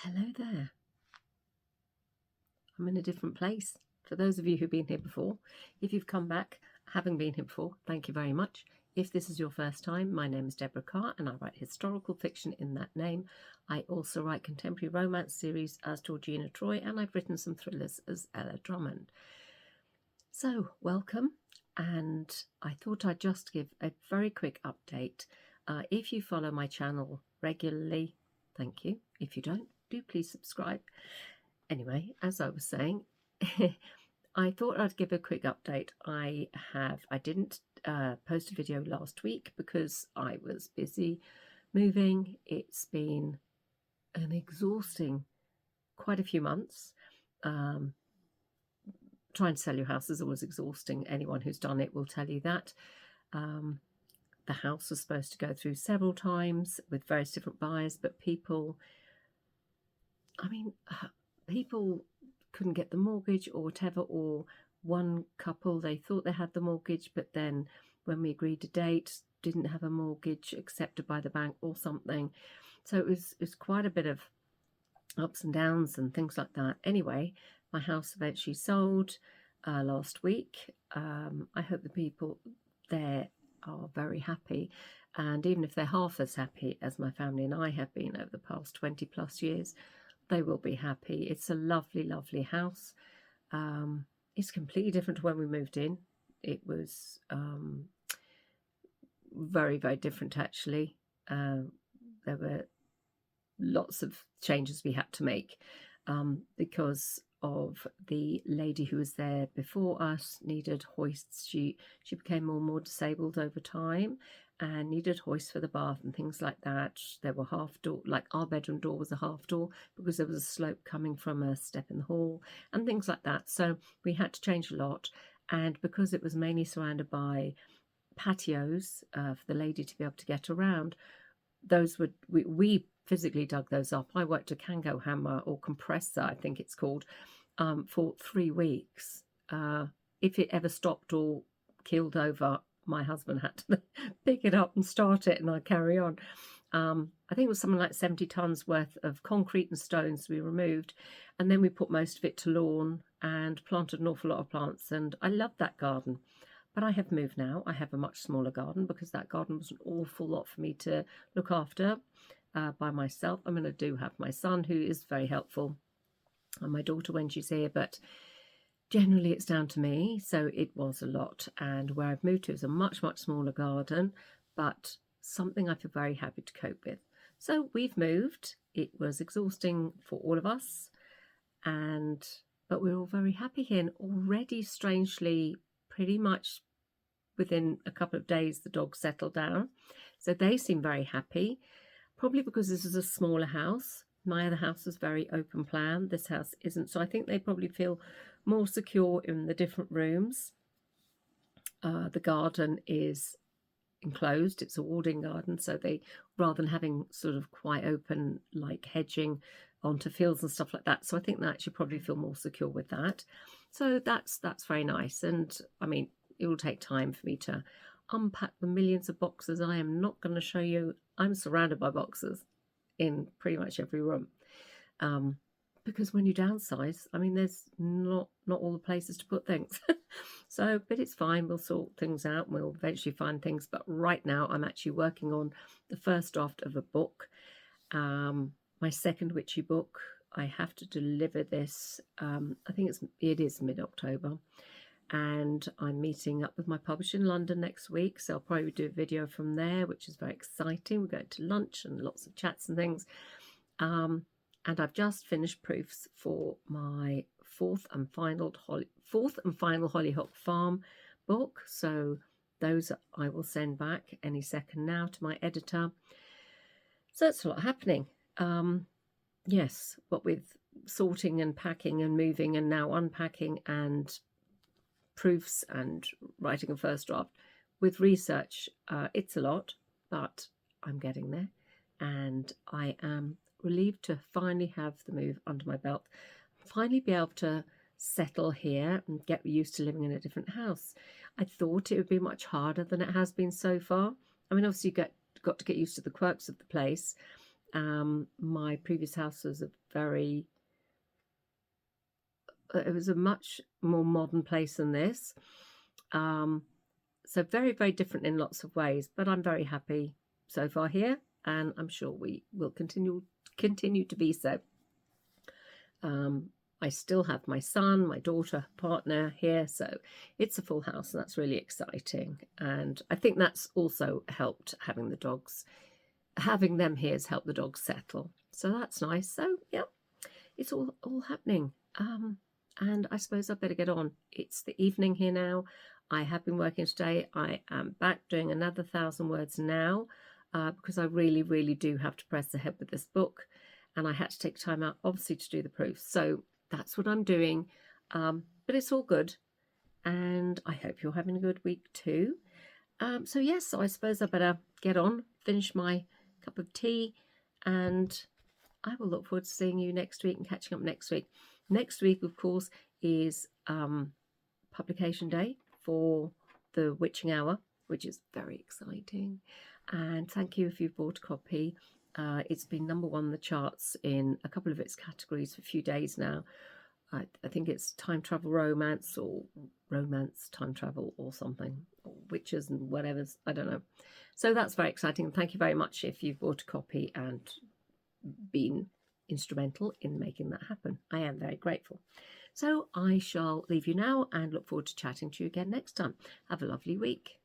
Hello there. I'm in a different place. For those of you who've been here before, if you've come back having been here before, thank you very much. If this is your first time, my name is Deborah Carr and I write historical fiction in that name. I also write contemporary romance series as Georgina Troy, and I've written some thrillers as Ella Drummond. So welcome, and I thought I'd just give a very quick update. If you follow my channel regularly, thank you. If you don't, do please subscribe. Anyway, as I was saying, I thought I'd give a quick update. I didn't post a video last week because I was busy moving. It's been an exhausting quite a few months. Trying to sell your house is always exhausting. Anyone who's done it will tell you that. The house was supposed to go through several times with various different buyers, but people couldn't get the mortgage or whatever, or one couple, they thought they had the mortgage, but then when we agreed a date, didn't have a mortgage accepted by the bank or something. So it was quite a bit of ups and downs and things like that. Anyway, my house eventually sold last week. I hope the people there are very happy, and even if they're half as happy as my family and I have been over the past 20 plus years, they will be happy. It's a lovely, lovely house. It's completely different to when we moved in. It was very, very different, actually. There were lots of changes we had to make because of the lady who was there before us needed hoists. She became more and more disabled over time and needed hoists for the bath and things like that. There were half door, like our bedroom door was a half door because there was a slope coming from a step in the hall and things like that. So we had to change a lot, and because it was mainly surrounded by patios for the lady to be able to get around, those would we physically dug those up. I worked a Kango hammer, or compressor I think it's called, for 3 weeks. If it ever stopped or keeled over, my husband had to pick it up and start it, and I'd carry on. I think it was something like 70 tons worth of concrete and stones we removed, and then we put most of it to lawn and planted an awful lot of plants, and I loved that garden. But I have moved now. I have a much smaller garden because that garden was an awful lot for me to look after by myself. I do have my son, who is very helpful, and my daughter when she's here, but generally it's down to me. So it was a lot, and where I've moved to is a much, much smaller garden, but something I feel very happy to cope with. So we've moved. It was exhausting for all of us, but we're all very happy here, and already, strangely, pretty much within a couple of days the dogs settled down, so they seem very happy, probably because this is a smaller house. My other house was very open plan. This house isn't, so I think they probably feel more secure in the different rooms. The garden is enclosed. It's a walled-in garden, so they, rather than having sort of quite open like hedging onto fields and stuff like that, so I think they actually probably feel more secure with that. So that's very nice. And it will take time for me to unpack the millions of boxes. I am not going to show you. I'm surrounded by boxes in pretty much every room, because when you downsize, there's not all the places to put things. So, but it's fine. We'll sort things out and we'll eventually find things. But right now I'm actually working on the first draft of a book, my second witchy book. I have to deliver this. I think it is mid-October, and I'm meeting up with my publisher in London next week, so I'll probably do a video from there, which is very exciting. We're going to lunch and lots of chats and things. And I've just finished proofs for my fourth and final Hollyhock Farm book, so those I will send back any second now to my editor. So it's a lot happening. Yes, what with sorting and packing and moving and now unpacking and proofs and writing a first draft with research, it's a lot, but I'm getting there, and I am relieved to finally have the move under my belt, finally be able to settle here and get used to living in a different house. I thought it would be much harder than it has been so far. Obviously you got to get used to the quirks of the place, My previous house was it was a much more modern place than this. So very, very different in lots of ways, but I'm very happy so far here, and I'm sure we will continue to be so. I still have my son, my daughter, partner here, so it's a full house, and that's really exciting. And I think that's also helped having the dogs. Having them here has helped the dogs settle, so that's nice. So yeah, it's all happening. And I suppose I better get on. It's the evening here now. I have been working today. I am back doing another 1,000 words now because I really, really do have to press ahead with this book. And I had to take time out, obviously, to do the proofs. So that's what I'm doing. But it's all good. And I hope you're having a good week too. So yes, so I suppose I better get on, finish my cup of tea, and I will look forward to seeing you next week and catching up next week. Next week, of course, is publication day for the Witching Hour, which is very exciting. And thank you if you've bought a copy. It's been number one on the charts in a couple of its categories for a few days now. I think it's time travel romance or romance time travel or something, or witches and whatever, I don't know. So that's very exciting. Thank you very much if you've bought a copy and been instrumental in making that happen. I am very grateful. So I shall leave you now and look forward to chatting to you again next time. Have a lovely week.